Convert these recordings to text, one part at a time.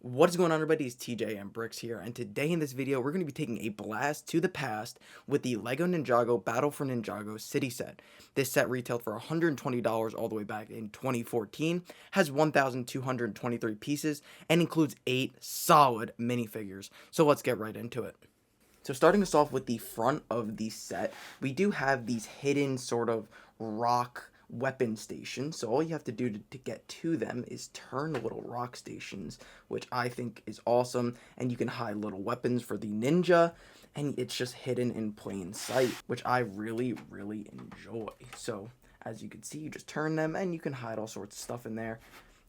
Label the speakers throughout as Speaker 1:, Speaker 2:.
Speaker 1: What is going on, everybody? It's TJ and Bricks here, and today in this video we're going to be taking a blast to the past with the LEGO Ninjago Battle for Ninjago City set. This set retailed for $120 all the way back in 2014, has 1,223 pieces, and includes 8 solid minifigures. So let's get right into it. So starting us off with the front of the set, we do have these hidden sort of rock weapon stations. So all you have to do to get to them is turn the little rock stations, which I think is awesome. And you can hide little weapons for the ninja, and it's just hidden in plain sight, which I really enjoy. So as you can see, you just turn them and you can hide all sorts of stuff in there.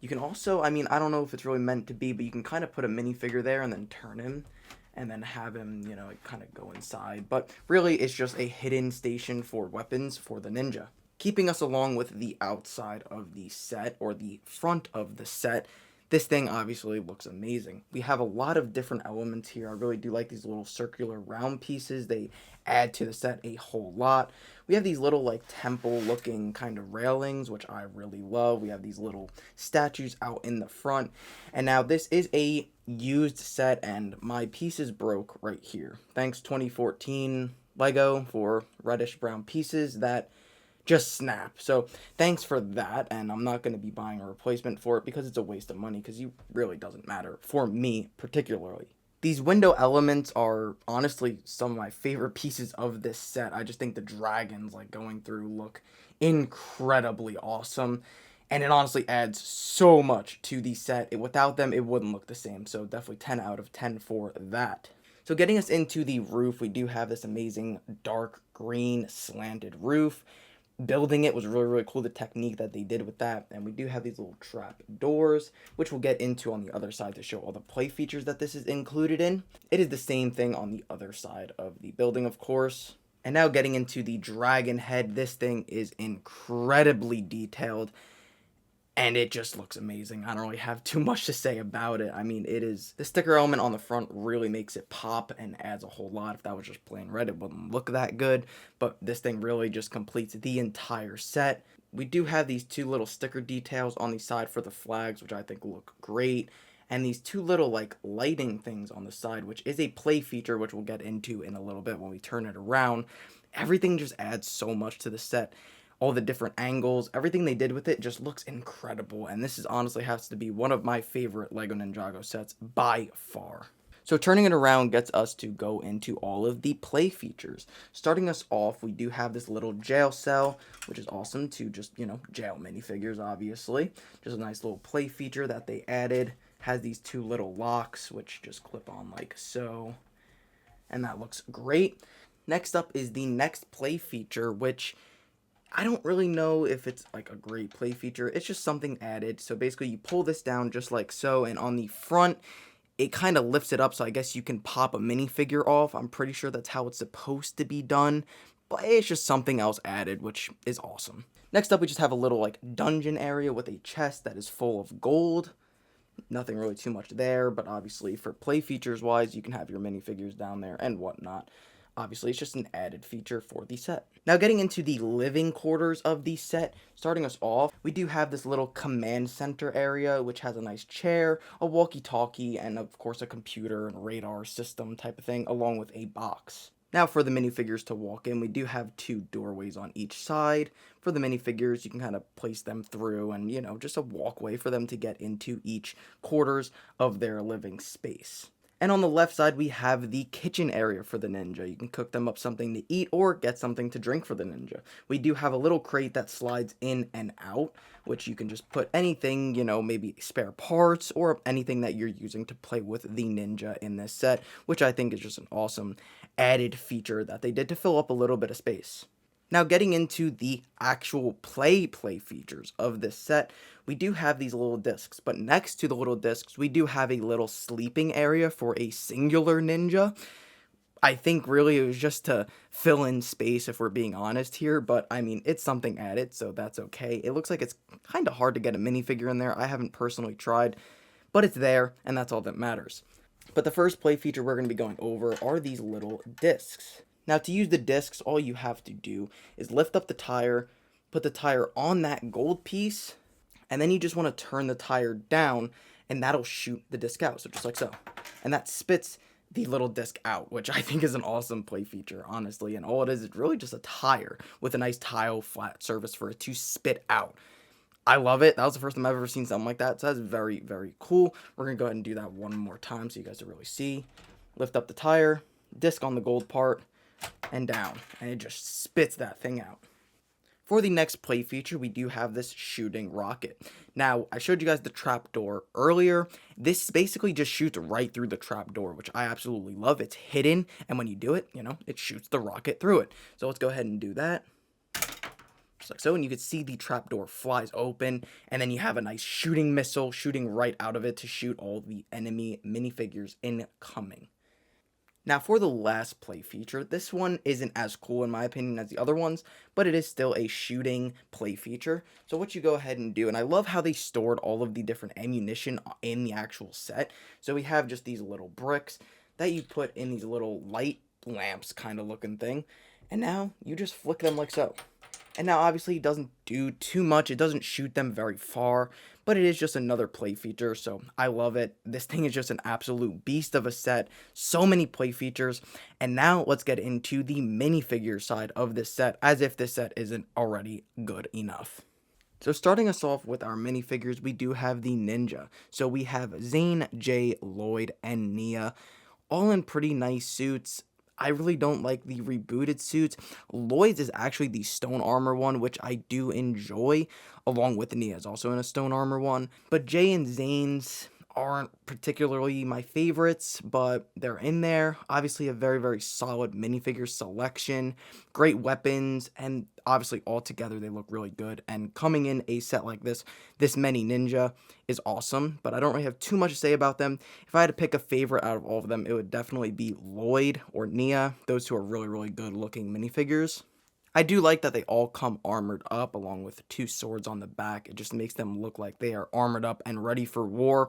Speaker 1: You can also, I don't know if it's really meant to be, but you can kind of put a minifigure there and then turn him and then have him, kind of go inside. But really, it's just a hidden station for weapons for the ninja. Keeping us along with the outside of the set, or the front of the set, this thing obviously looks amazing. We have a lot of different elements here. I really do like these little circular round pieces. They add to the set a whole lot. We have these little like temple looking kind of railings, which I really love. We have these little statues out in the front. And now this is a used set and my pieces broke right here. Thanks 2014 LEGO for reddish brown pieces that just snap. So thanks for that, and I'm not going to be buying a replacement for it because it's a waste of money, because it really doesn't matter for me particularly. These window elements are honestly some of my favorite pieces of this set. I just think the dragons like going through look incredibly awesome, and it honestly adds so much to the set. Without them, it wouldn't look the same. So definitely 10 out of 10 for that. So getting us into the roof, we do have this amazing dark green slanted roof. Building it was really cool, the technique that they did with that. And we do have these little trap doors, which we'll get into on the other side to show all the play features that this is included in. It is the same thing on the other side of the building, of course. And now getting into the dragon head, this thing is incredibly detailed, and it just looks amazing. I don't really have too much to say about it. The sticker element on the front really makes it pop and adds a whole lot. If that was just plain red, it wouldn't look that good, but this thing really just completes the entire set. We do have these 2 little sticker details on the side for the flags, which I think look great, and these 2 little like lighting things on the side, which is a play feature, which we'll get into in a little bit when we turn it around. Everything just adds so much to the set. All the different angles, everything they did with it just looks incredible, and this is honestly has to be one of my favorite LEGO Ninjago sets by far. So turning it around gets us to go into all of the play features. Starting us off, we do have this little jail cell, which is awesome to just, jail minifigures, obviously. Just a nice little play feature that they added. Has these 2 little locks, which just clip on like so, and that looks great. Next up is the next play feature, which I don't really know if it's like a great play feature. It's just something added. So basically you pull this down just like so, and on the front it kind of lifts it up, so I guess you can pop a minifigure off. I'm pretty sure that's how it's supposed to be done, but it's just something else added, which is awesome. Next up, we just have a little like dungeon area with a chest that is full of gold. Nothing really too much there, but obviously for play features wise, you can have your minifigures down there and whatnot. Obviously, it's just an added feature for the set. Now, getting into the living quarters of the set, starting us off, we do have this little command center area, which has a nice chair, a walkie-talkie, and of course a computer and radar system type of thing, along with a box. Now, for the minifigures to walk in, we do have 2 doorways on each side. For the minifigures, you can kind of place them through and, just a walkway for them to get into each quarters of their living space. And on the left side, we have the kitchen area for the ninja. You can cook them up something to eat or get something to drink for the ninja. We do have a little crate that slides in and out, which you can just put anything, maybe spare parts or anything that you're using to play with the ninja in this set, which I think is just an awesome added feature that they did to fill up a little bit of space. Now, getting into the actual play features of this set, we do have these little discs, but next to the little discs, we do have a little sleeping area for a singular ninja. I think really it was just to fill in space, if we're being honest here, but it's something added, so that's okay. It looks like it's kind of hard to get a minifigure in there. I haven't personally tried, but it's there, and that's all that matters. But the first play feature we're going to be going over are these little discs. Now, to use the discs, all you have to do is lift up the tire, put the tire on that gold piece, and then you just want to turn the tire down, and that'll shoot the disc out. So just like so. And that spits the little disc out, which I think is an awesome play feature, honestly. And all it is really just a tire with a nice tile flat surface for it to spit out. I love it. That was the first time I've ever seen something like that. So that's very, very cool. We're going to go ahead and do that one more time so you guys to really see. Lift up the tire, disc on the gold part, and down. And it just spits that thing out. For the next play feature, we do have this shooting rocket. Now, I showed you guys the trapdoor earlier. This basically just shoots right through the trapdoor, which I absolutely love. It's hidden, and when you do it, it shoots the rocket through it. So let's go ahead and do that. Just like so, and you can see the trapdoor flies open, and then you have a nice shooting missile shooting right out of it to shoot all the enemy minifigures incoming. Now for the last play feature, this one isn't as cool in my opinion as the other ones, but it is still a shooting play feature. So what you go ahead and do, and I love how they stored all of the different ammunition in the actual set. So we have just these little bricks that you put in these little light lamps kind of looking thing, and now you just flick them like so. And now obviously it doesn't do too much, it doesn't shoot them very far, but it is just another play feature, so I love it. This thing is just an absolute beast of a set, so many play features, and now let's get into the minifigure side of this set, as if this set isn't already good enough. So starting us off with our minifigures, we do have the Ninja. So we have Zane, Jay, Lloyd, and Nia, all in pretty nice suits. I really don't like the rebooted suits. Lloyd's is actually the stone armor one, which I do enjoy, along with Nia's also in a stone armor one. But Jay and Zane's aren't particularly my favorites, but they're in there. Obviously a very, very solid minifigure selection, great weapons, and obviously all together they look really good. And coming in a set like this many Ninja is awesome, but I don't really have too much to say about them. If I had to pick a favorite out of all of them, it would definitely be Lloyd or Nia. Those two are really, really good looking minifigures. I do like that they all come armored up along with two swords on the back. It just makes them look like they are armored up and ready for war,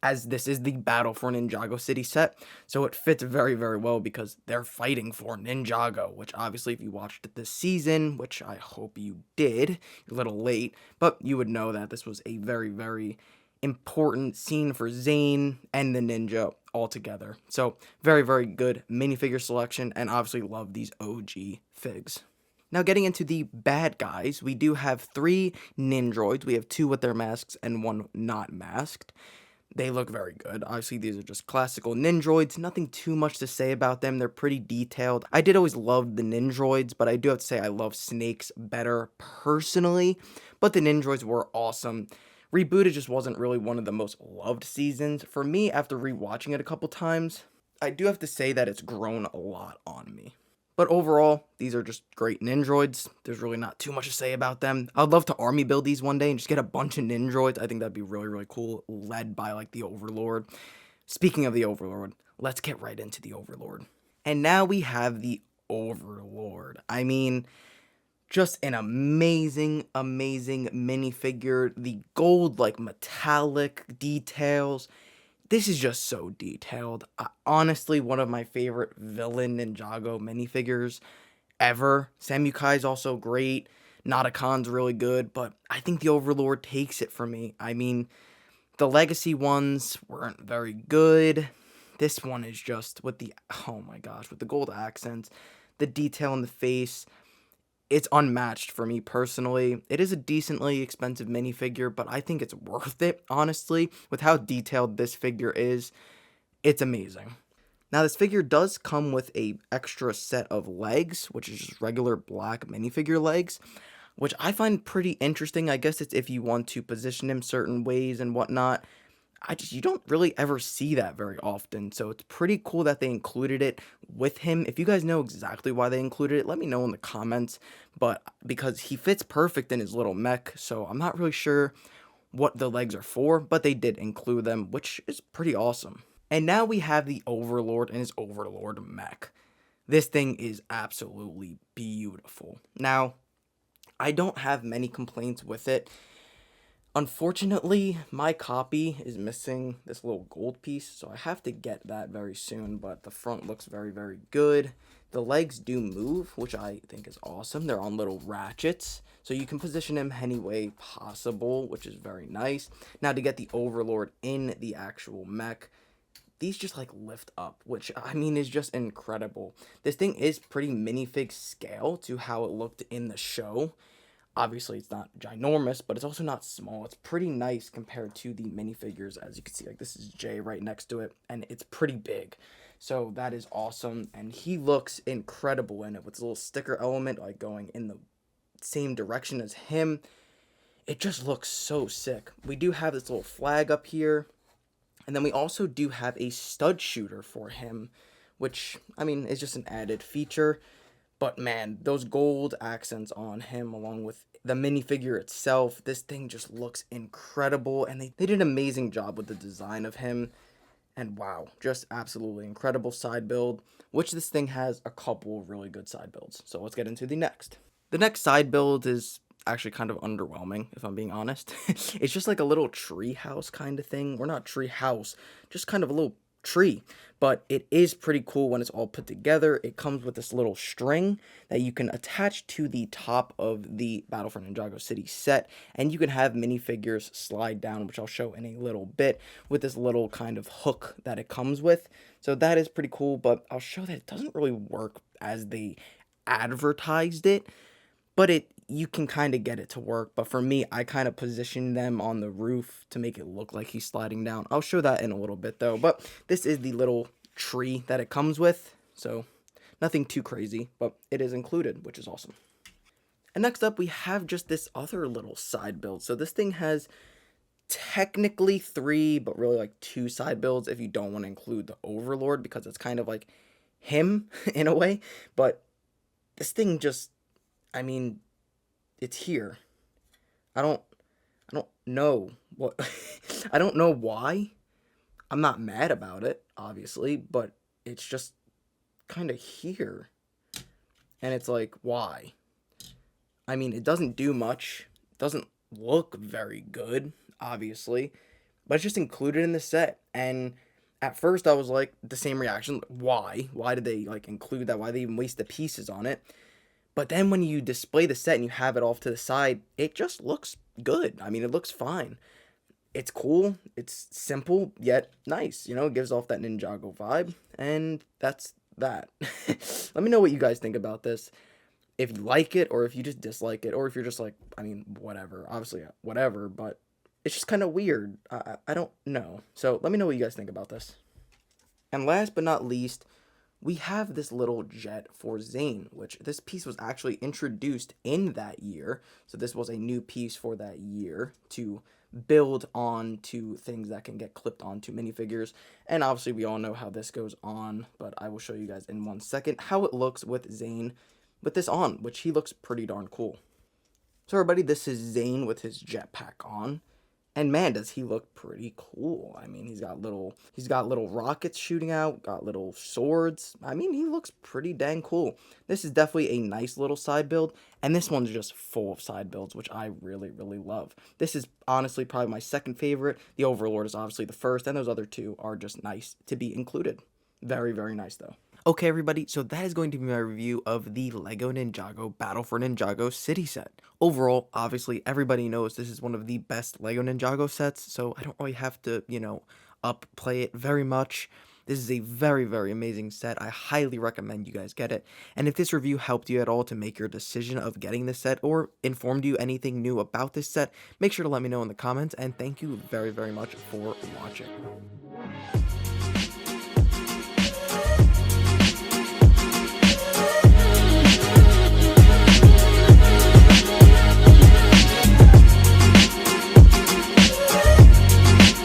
Speaker 1: as this is the Battle for Ninjago City set. So it fits very, very well because they're fighting for Ninjago, which obviously if you watched it this season, which I hope you did, you're a little late, but you would know that this was a very, very important scene for Zane and the Ninja all together. So very, very good minifigure selection, and obviously love these OG figs. Now getting into the bad guys, we do have 3 Nindroids. We have 2 with their masks and 1 not masked. They look very good. Obviously, these are just classical Nindroids. Nothing too much to say about them. They're pretty detailed. I did always love the Nindroids, but I do have to say I love Snakes better personally. But the Nindroids were awesome. Rebooted just wasn't really one of the most loved seasons. For me, after rewatching it a couple times, I do have to say that it's grown a lot on me. But overall, these are just great Nindroids. There's really not too much to say about them. I'd love to army build these one day and just get a bunch of Nindroids. I think that'd be really, really cool, led by like the Overlord. Speaking of the Overlord, let's get right into the Overlord. And now we have the Overlord. I mean, just an amazing, amazing minifigure. The gold, like metallic details. This is just so detailed. Honestly, one of my favorite villain Ninjago minifigures ever. Samukai is also great. Nadakon's really good, but I think the Overlord takes it for me. I mean, the Legacy ones weren't very good. This one is just with the, oh my gosh, with the gold accents, the detail in the face. It's unmatched for me personally. It is a decently expensive minifigure, but I think it's worth it, honestly. With how detailed this figure is, it's amazing. Now, this figure does come with a extra set of legs, which is just regular black minifigure legs, which I find pretty interesting. I guess it's if you want to position him certain ways and whatnot. You don't really ever see that very often, so it's pretty cool that they included it with him. If you guys know exactly why they included it, let me know in the comments, but because he fits perfect in his little mech, so I'm not really sure what the legs are for, but they did include them, which is pretty awesome. And now we have the Overlord and his Overlord Mech. This thing is absolutely beautiful. Now, I don't have many complaints with it. Unfortunately, my copy is missing this little gold piece, so I have to get that very soon, but the front looks very, very good. The legs do move, which I think is awesome. They're on little ratchets, so you can position them any way possible, which is very nice. Now, to get the Overlord in the actual mech, these just like lift up, which I mean is just incredible. This thing is pretty minifig scale to how it looked in the show. Obviously, it's not ginormous, but it's also not small. It's pretty nice compared to the minifigures, as you can see. Like, this is Jay right next to it, and it's pretty big. So that is awesome, and he looks incredible in it with this little sticker element, like, going in the same direction as him. It just looks so sick. We do have this little flag up here, and then we also do have a stud shooter for him, which, I mean, is just an added feature. But man, those gold accents on him, along with the minifigure itself, this thing just looks incredible. And they did an amazing job with the design of him. And wow, just absolutely incredible side build, which this thing has a couple of really good side builds. So let's get into the next. The next side build is actually kind of underwhelming, if I'm being honest. It's just like a little tree house kind of thing. Or not tree house, just kind of a little tree, but it is pretty cool when it's all put together. It comes with this little string that you can attach to the top of the Battle for Ninjago City set, and you can have minifigures slide down, which I'll show in a little bit, with this little kind of hook that it comes with. So that is pretty cool, but I'll show that it doesn't really work as they advertised it, but you can kind of get it to work. But for me, I kind of positioned them on the roof to make it look like he's sliding down. I'll show that in a little bit though. But this is the little tree that it comes with, so nothing too crazy, but it is included, which is awesome. And next up, we have just this other little side build. So this thing has technically 3, but really like 2 side builds if you don't want to include the Overlord, because it's kind of like him in a way. But this thing just, I mean, it's here. I don't know what I don't know why. I'm not mad about it, obviously, but it's just kind of here. And it's like, why? I mean, it doesn't do much. It doesn't look very good, obviously, but it's just included in the set. And at first I was like, the same reaction, why? Why did they like include that? Why did they even waste the pieces on it? But then when you display the set and you have it off to the side, it just looks good. I mean, it looks fine. It's cool. It's simple, yet nice. You know, it gives off that Ninjago vibe. And that's that. Let me know what you guys think about this. If you like it, or if you just dislike it, or if you're just like, I mean, whatever. Obviously, whatever, but it's just kind of weird. I don't know. So let me know what you guys think about this. And last but not least, we have this little jet for Zane, which this piece was actually introduced in that year. So this was a new piece for that year to build on to things that can get clipped onto minifigures. And obviously we all know how this goes on, but I will show you guys in 1 second how it looks with Zane with this on, which he looks pretty darn cool. So everybody, this is Zane with his jetpack on. And man, does he look pretty cool. I mean, he's got little rockets shooting out, got little swords. I mean, he looks pretty dang cool. This is definitely a nice little side build, and this one's just full of side builds, which I really, really love. This is honestly probably my second favorite. The Overlord is obviously the first, and those other 2 are just nice to be included. Very, very nice, though. Okay, everybody, so that is going to be my review of the LEGO Ninjago Battle for Ninjago City set. Overall, obviously, everybody knows this is one of the best LEGO Ninjago sets, so I don't really have to, upplay it very much. This is a very, very amazing set. I highly recommend you guys get it. And if this review helped you at all to make your decision of getting this set, or informed you anything new about this set, make sure to let me know in the comments, and thank you very, very much for watching.